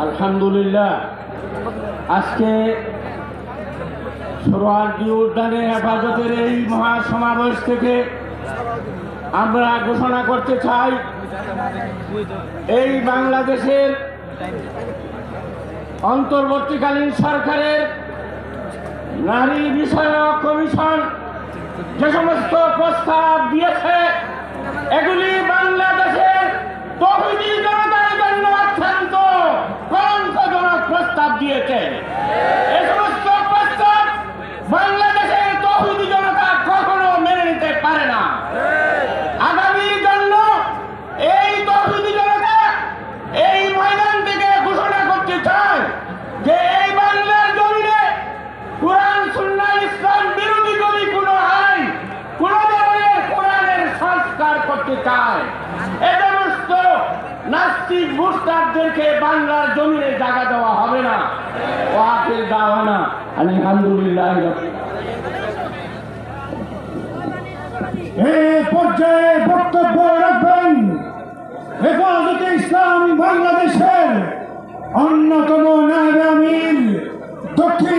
আলহামদুলিল্লাহ, আজকে সোহরাওয়ার্দী উদ্যানে হেফাজতের এই মহাসমাবেশ থেকে আমরা ঘোষণা করতে চাই, এই বাংলাদেশের অন্তর্বর্তীকালীন সরকারের নারী বিষয়ক কমিশন যে সমস্ত প্রস্তাব দিয়েছে, এগুলি বাংলাদেশের তৌহিদি জনতার জন্য অত্যন্ত কলঙ্কজনক প্রস্তাব দিয়েছে। এই সমস্ত প্রস্তাব বাংলাদেশের তৌহিদি জনতা কখনো মেনে নিতে পারে না। আগামীর জন্য এই তৌহিদি জনতা এই ময়দান থেকে ঘোষণা করতে চায় যে এই বাংলার জমিনে কুরআন সুন্নাহ ইসলাম বিরোধী যদি কোনো আইন, কোন ধরনের কোরআনের সংস্কার করতে চায়, এ সমস্ত নাস্তিক মুরতাদদেরকে বাংলার জমিনে জায়গা দেওয়া হবে না। ওয়াকিল দাওয়ানা আলহামদুলিল্লাহ। এই পর্যায়ে বক্তব্য রাখবেন হেফাজতে ইসলাম বাংলাদেশের অন্যতম নায়েবে আমির, দক্ষিণ